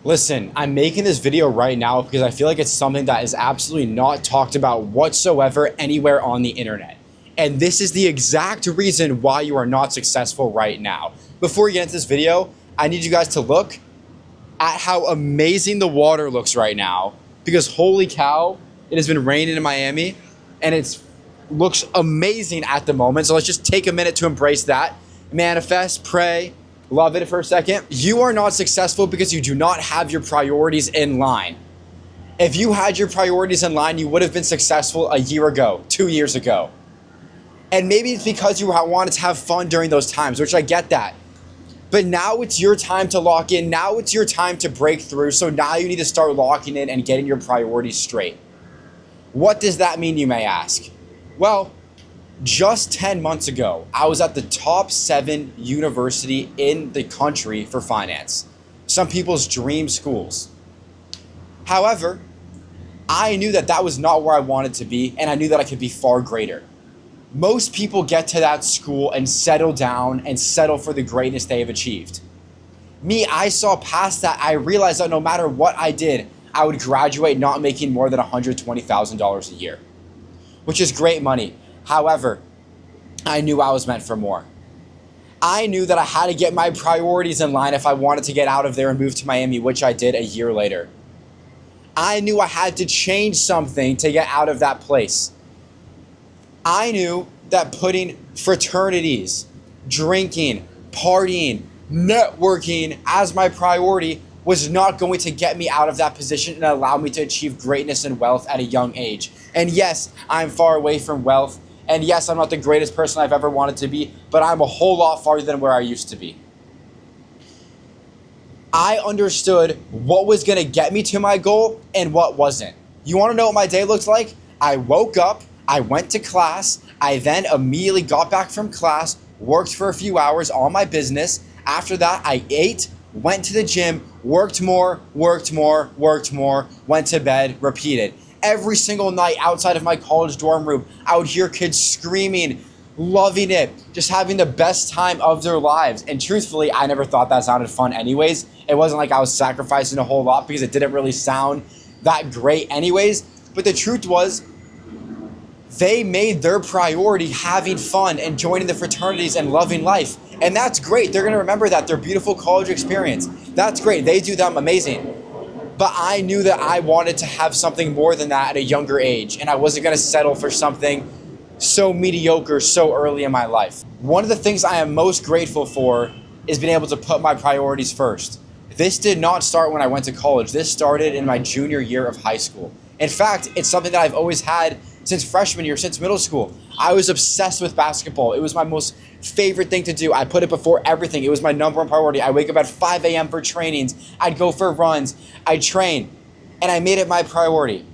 Listen, I'm making this video right now because I feel like it's something that is absolutely not talked about whatsoever anywhere on the internet. And this is the exact reason why you are not successful right now. Before we get into this video, I need you guys to look at how amazing the water looks right now, because holy cow, it has been raining in Miami and it looks amazing at the moment. So let's just take a minute to embrace that. Manifest, pray, love it for a second. You are not successful because you do not have your priorities in line. If you had your priorities in line, you would have been successful a year ago, 2 years ago. And maybe it's because you wanted to have fun during those times, which I get that. But now it's your time to lock in. Now it's your time to break through. So now you need to start locking in and getting your priorities straight. What does that mean, you may ask? Well, just 10 months ago, I was at the top 7 university in the country for finance. Some people's dream schools. However, I knew that that was not where I wanted to be, and I knew that I could be far greater. Most people get to that school and settle down and settle for the greatness they have achieved. Me, I saw past that. I realized that no matter what I did, I would graduate not making more than $120,000 a year, which is great money. However, I knew I was meant for more. I knew that I had to get my priorities in line if I wanted to get out of there and move to Miami, which I did a year later. I knew I had to change something to get out of that place. I knew that putting fraternities, drinking, partying, networking as my priority was not going to get me out of that position and allow me to achieve greatness and wealth at a young age. And yes, I'm far away from wealth. And yes, I'm not the greatest person I've ever wanted to be, but I'm a whole lot farther than where I used to be. I understood what was going to get me to my goal and what wasn't. You want to know what my day looked like? I woke up, I went to class, I then immediately got back from class, worked for a few hours on my business. After that, I ate, went to the gym, worked more, went to bed, repeated. Every single night outside of my college dorm room, I would hear kids screaming, loving it, just having the best time of their lives. And truthfully, I never thought that sounded fun anyways. It wasn't like I was sacrificing a whole lot because it didn't really sound that great anyways. But the truth was, they made their priority having fun and joining the fraternities and loving life. And that's great. They're going to remember that, their beautiful college experience. That's great. They do them amazing. But I knew that I wanted to have something more than that at a younger age, and I wasn't going to settle for something so mediocre so early in my life. One of the things I am most grateful for is being able to put my priorities first. This did not start when I went to college. This started in my junior year of high school. In fact, it's something that I've always had since freshman year, since middle school. I was obsessed with basketball. It was my most favorite thing to do. I put it before everything. It was my number one priority. I wake up at 5 a.m. for trainings. I'd go for runs. I'd train. And I made it my priority.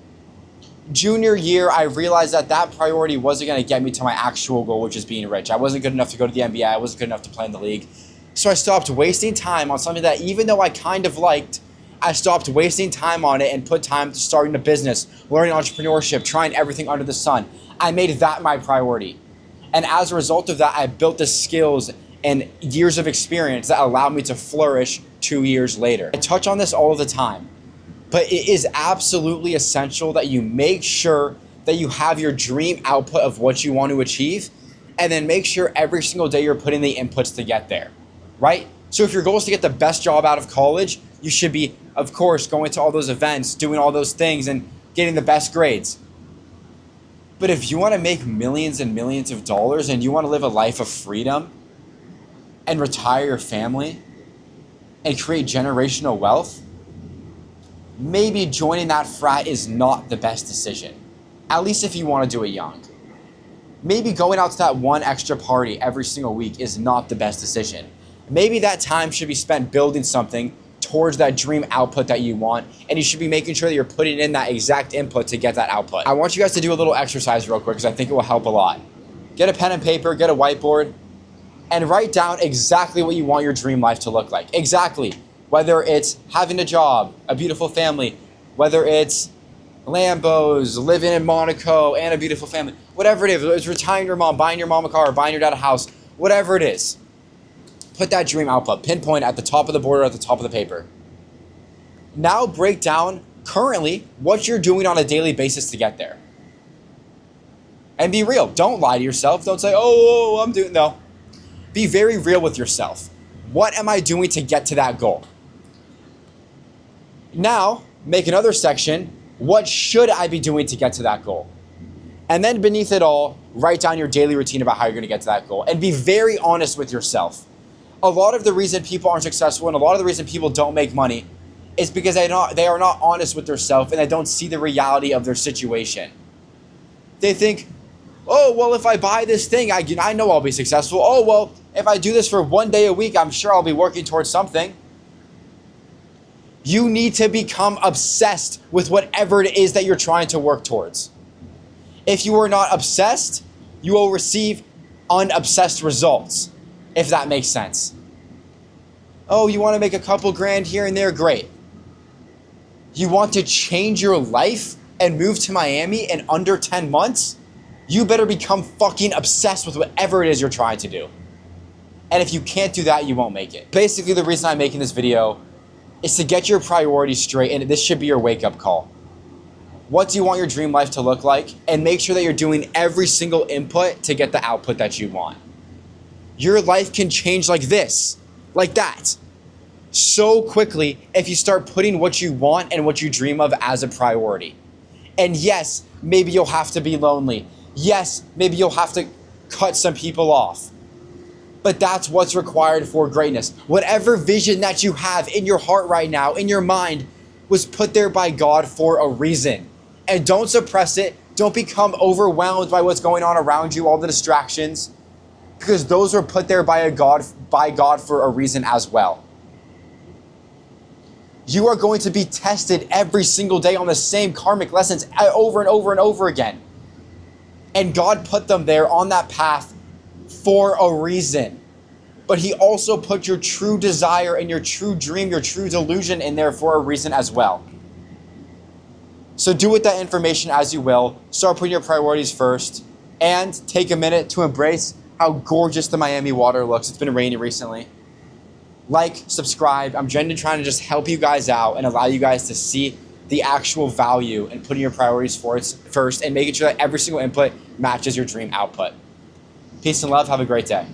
Junior year, I realized that that priority wasn't going to get me to my actual goal, which is being rich. I wasn't good enough to go to the NBA. I wasn't good enough to play in the league. So I stopped wasting time on something that, even though I kind of liked, I stopped wasting time on it and put time to starting a business, learning entrepreneurship, trying everything under the sun. I made that my priority. And as a result of that, I built the skills and years of experience that allowed me to flourish 2 years later. I touch on this all the time, but it is absolutely essential that you make sure that you have your dream output of what you want to achieve, and then make sure every single day you're putting the inputs to get there, right? So if your goal is to get the best job out of college, you should be, of course, going to all those events, doing all those things, and getting the best grades. But if you want to make millions and millions of dollars and you want to live a life of freedom and retire your family and create generational wealth, maybe joining that frat is not the best decision, at least if you want to do it young. Maybe going out to that one extra party every single week is not the best decision. Maybe that time should be spent building something towards that dream output that you want, and you should be making sure that you're putting in that exact input to get that output. I want you guys to do a little exercise real quick because I think it will help a lot. Get a pen and paper, get a whiteboard, and write down exactly what you want your dream life to look like. Exactly. Whether it's having a job, a beautiful family, whether it's Lambos, living in Monaco, and a beautiful family, whatever it is, whether it's retiring your mom, buying your mom a car, or buying your dad a house, whatever it is. Put that dream output, pinpoint at the top of the board or at the top of the paper. Now break down currently what you're doing on a daily basis to get there. And be real. Don't lie to yourself. Don't say, oh, I'm doing, no. Be very real with yourself. What am I doing to get to that goal? Now, make another section. What should I be doing to get to that goal? And then beneath it all, write down your daily routine about how you're going to get to that goal. And be very honest with yourself. A lot of the reason people aren't successful and a lot of the reason people don't make money is because they are not honest with themselves and they don't see the reality of their situation. They think, oh, well, if I buy this thing, I know I'll be successful. Oh, well, if I do this for 1 day a week, I'm sure I'll be working towards something. You need to become obsessed with whatever it is that you're trying to work towards. If you are not obsessed, you will receive unobsessed results, if that makes sense. Oh, you want to make a couple grand here and there? Great. You want to change your life and move to Miami in under 10 months? You better become fucking obsessed with whatever it is you're trying to do. And if you can't do that, you won't make it. Basically, the reason I'm making this video is to get your priorities straight, and this should be your wake-up call. What do you want your dream life to look like? And make sure that you're doing every single input to get the output that you want. Your life can change like this, like that, so quickly if you start putting what you want and what you dream of as a priority. And yes, maybe you'll have to be lonely. Yes, maybe you'll have to cut some people off. But that's what's required for greatness. Whatever vision that you have in your heart right now, in your mind, was put there by God for a reason. And don't suppress it. Don't become overwhelmed by what's going on around you, all the distractions, because those were put there by God for a reason as well. You are going to be tested every single day on the same karmic lessons over and over and over again. And God put them there on that path for a reason. But he also put your true desire and your true dream, your true delusion in there for a reason as well. So do with that information as you will. Start putting your priorities first. And take a minute to embrace how gorgeous the Miami water looks. It's been rainy recently. Like, subscribe. I'm genuinely trying to just help you guys out and allow you guys to see the actual value in putting your priorities first and making sure that every single input matches your dream output. Peace and love. Have a great day.